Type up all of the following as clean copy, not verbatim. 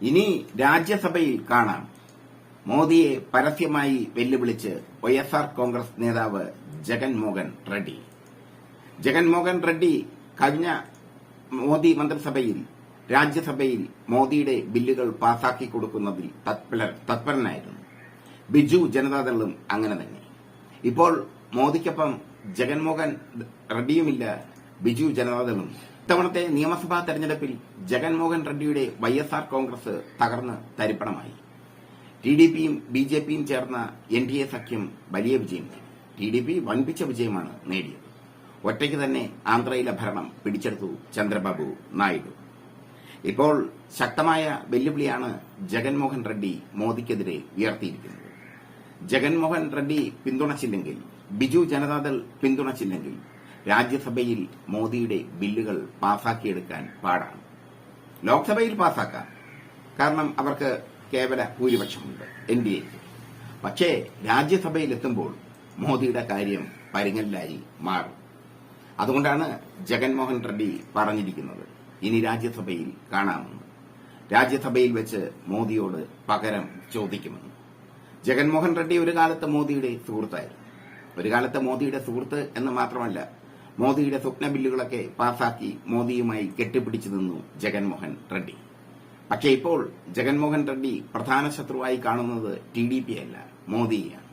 ഇനി രാജ്യസഭയിൽ കാണാം മോദിയെ പരസ്യമായി വെല്ലുവിളിച്ച് വൈഎസ്ആർ കോൺഗ്രസ് നേതാവ് ജഗൻമോഹൻ റെഡ്ഡി. ജഗൻമോഹൻ റെഡ്ഡി കഴിഞ്ഞ മോദി മന്ത്രിസഭയിൽ രാജ്യസഭയിൽ മോദിയുടെ ബില്ലുകൾ പാസാക്കി കൊടുക്കുന്നതിൽ തത്പരനായിരുന്നു. ബിജു ജനതാദളും അങ്ങനെ തന്നെ. ഇപ്പോൾ മോദിക്കൊപ്പം ജഗൻമോഹൻ റെഡ്ഡിയുമില്ല, ബിജു ജനതാദളും. ഇത്തവണത്തെ നിയമസഭാ തെരഞ്ഞെടുപ്പിൽ ജഗൻമോഹൻ റെഡ്ഡിയുടെ വൈഎസ്ആർ കോൺഗ്രസ് തകർന്ന് തരിപ്പണമായി. ടിഡിപിയും ബിജെപിയും ചേർന്ന എൻഡിഎ സഖ്യം വലിയ വിജയം നേടി. ടിഡിപി വൻപിച്ച വിജയമാണ് നേടിയത്. ഒറ്റയ്ക്ക് തന്നെ ആന്ധ്രയിലെ ഭരണം പിടിച്ചെടുത്തു ചന്ദ്രബാബു നായിഡു. ഇപ്പോൾ ശക്തമായ വെല്ലുവിളിയാണ് ജഗൻമോഹൻ റെഡ്ഡി മോദിക്കെതിരെ ഉയർത്തിയിരിക്കുന്നത്. ജഗൻമോഹൻ റെഡ്ഡി പിന്തുണച്ചില്ലെങ്കിൽ, ബിജു ജനതാദൾ പിന്തുണച്ചില്ലെങ്കിൽ രാജ്യസഭയിൽ മോദിയുടെ ബില്ലുകൾ പാസാക്കിയെടുക്കാൻ പാടാണ്. ലോക്സഭയിൽ പാസാക്കാം, കാരണം അവർക്ക് കേവല ഭൂരിപക്ഷമുണ്ട് എൻഡിഎക്ക്. പക്ഷേ രാജ്യസഭയിലെത്തുമ്പോൾ മോദിയുടെ കാര്യം പരിങ്ങലിലായി മാറും. അതുകൊണ്ടാണ് ജഗൻമോഹൻ റെഡ്ഡി പറഞ്ഞിരിക്കുന്നത് ഇനി രാജ്യസഭയിൽ കാണാമെന്ന്. രാജ്യസഭയിൽ വെച്ച് മോദിയോട് പകരം ചോദിക്കുമെന്ന്. ജഗൻമോഹൻ റെഡ്ഡി ഒരു കാലത്ത് മോദിയുടെ സുഹൃത്തായിരുന്നു. ഒരു കാലത്ത് മോദിയുടെ സുഹൃത്ത് എന്ന് മാത്രമല്ല, മോദിയുടെ സ്വപ്ന ബില്ലുകളൊക്കെ പാസാക്കി മോദിയുമായി കെട്ടിപ്പിടിച്ചു നിന്നു ജഗൻമോഹൻ റെഡ്ഡി. പക്ഷേ ഇപ്പോൾ ജഗൻമോഹൻ റെഡ്ഡി പ്രധാന ശത്രുവായി കാണുന്നത് ടിഡിപി അല്ല, മോദിയാണ്.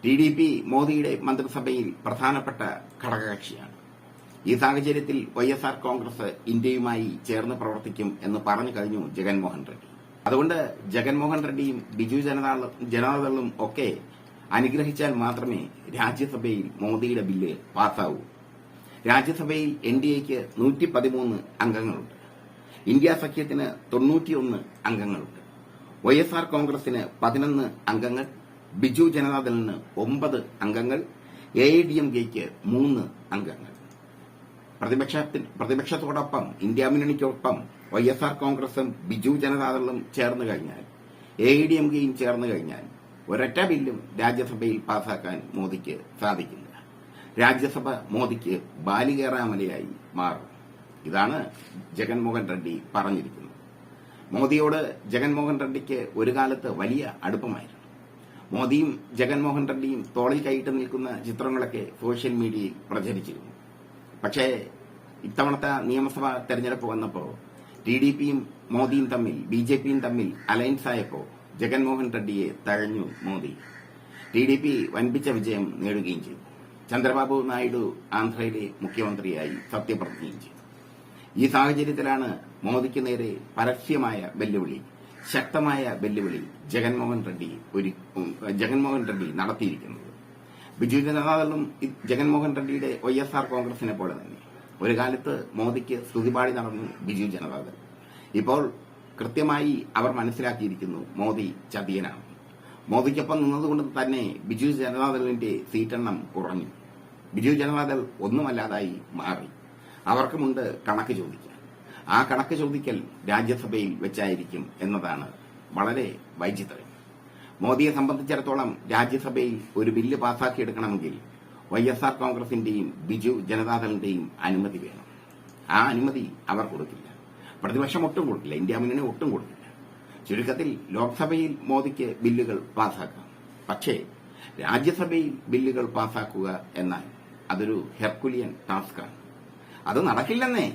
ടിഡിപി മോദിയുടെ മന്ത്രിസഭയിൽ പ്രധാനപ്പെട്ട ഘടകകക്ഷിയാണ്. ഈ സാഹചര്യത്തിൽ വൈഎസ്ആർ കോൺഗ്രസ് ഇന്ത്യയുമായി ചേർന്ന് പ്രവർത്തിക്കും എന്ന് പറഞ്ഞു കഴിഞ്ഞു ജഗൻമോഹൻ റെഡ്ഡി. അതുകൊണ്ട് ജഗൻമോഹൻ റെഡ്ഡിയും ബിജു ജനതാദളും ഒക്കെ അനുഗ്രഹിച്ചാൽ മാത്രമേ രാജ്യസഭയിൽ മോദിയുടെ ബില്ല് പാസ്സാവൂ. രാജ്യസഭയിൽ എൻഡിഎക്ക് 113 അംഗങ്ങളുണ്ട്. ഇന്ത്യ സഖ്യത്തിന് 91 അംഗങ്ങളുണ്ട്. വൈഎസ്ആർ കോൺഗ്രസിന് 11 അംഗങ്ങൾ, ബിജു ജനതാദളിന് 9 അംഗങ്ങൾ, എഐഡിഎംകെയ്ക്ക് 3 അംഗങ്ങൾ. പ്രതിപക്ഷത്തോടൊപ്പം ഇന്ത്യ മുന്നണിക്കൊപ്പം വൈഎസ്ആർ കോൺഗ്രസും ബിജു ജനതാദളും ചേർന്ന് കഴിഞ്ഞാൽ, എഐഡിഎംകെയും ചേർന്ന് കഴിഞ്ഞാൽ ഒരൊറ്റ ബില്ലും രാജ്യസഭയിൽ പാസാക്കാൻ മോദിക്ക് സാധിക്കില്ല. രാജ്യസഭ മോദിക്ക് ബാലികേറാമലയായി മാറും. ഇതാണ് ജഗൻമോഹൻ റെഡ്ഡി പറഞ്ഞിരിക്കുന്നത്. മോദിയോട് ജഗൻമോഹൻ റെഡ്ഡിക്ക് ഒരു കാലത്ത് വലിയ അടുപ്പമായിരുന്നു. മോദിയും ജഗൻമോഹൻ റെഡ്ഡിയും തോളിൽ കൈയിട്ട് നിൽക്കുന്ന ചിത്രങ്ങളൊക്കെ സോഷ്യൽ മീഡിയയിൽ പ്രചരിച്ചിരുന്നു. പക്ഷേ ഇത്തവണത്തെ നിയമസഭാ തെരഞ്ഞെടുപ്പ് വന്നപ്പോൾ ടിഡിപിയും മോദിയും തമ്മിൽ, ബിജെപിയും തമ്മിൽ അലയൻസ് ആയപ്പോൾ ജഗൻമോഹൻ റെഡ്ഡിയെ തഴഞ്ഞു മോദി. ടിഡിപി വൻപിച്ച വിജയം നേടുകയും ചെയ്തു. ചന്ദ്രബാബു നായിഡു ആന്ധ്രയിലെ മുഖ്യമന്ത്രിയായി സത്യപ്രതിജ്ഞയും ചെയ്തു. ഈ സാഹചര്യത്തിലാണ് മോദിക്ക് നേരെ പരസ്യമായ വെല്ലുവിളി, ശക്തമായ വെല്ലുവിളി ജഗൻമോഹൻ റെഡ്ഡി നടത്തിയിരിക്കുന്നത്. ബിജു ജനതാദളും ജഗൻമോഹൻ റെഡ്ഡിയുടെ വൈഎസ്ആർ കോൺഗ്രസിനെ പോലെ തന്നെ ഒരു കാലത്ത് മോദിക്ക് സ്തുതിപാടി നടന്നു ബിജു ജനതാദൾ. ഇപ്പോൾ കൃത്യമായി അവർ മനസ്സിലാക്കിയിരിക്കുന്നു മോദി ചതിയനാണ്. മോദിക്കൊപ്പം നിന്നതുകൊണ്ട് തന്നെ ബിജു ജനതാദളിന്റെ സീറ്റെണ്ണം കുറഞ്ഞു. ബിജു ജനതാദൾ ഒന്നുമല്ലാതായി മാറി. അവർക്കുമുണ്ട് കണക്ക് ചോദിക്കാൻ. ആ കണക്ക് ചോദിക്കൽ രാജ്യസഭയിൽ വെച്ചായിരിക്കും എന്നതാണ് വളരെ വൈചിത്രം. മോദിയെ സംബന്ധിച്ചിടത്തോളം രാജ്യസഭയിൽ ഒരു ബില്ല് പാസാക്കിയെടുക്കണമെങ്കിൽ വൈഎസ്ആർ കോൺഗ്രസിന്റെയും ബിജു ജനതാദളിന്റെയും അനുമതി വേണം. ആ അനുമതി അവർ കൊടുക്കില്ല. പ്രതിപക്ഷം ഒട്ടും കൊടുക്കില്ല, ഇന്ത്യ മുന്നണി ഒട്ടും കൊടുക്കില്ല. ചുരുക്കത്തിൽ ലോക്സഭയിൽ മോദിക്ക് ബില്ലുകൾ പാസാക്കാം. പക്ഷേ രാജ്യസഭയിൽ ബില്ലുകൾ പാസാക്കുക എന്നാൽ അതൊരു ഹെർക്കുലിയൻ ടാസ്ക്കാണ്. അത് നടക്കില്ലെന്നേ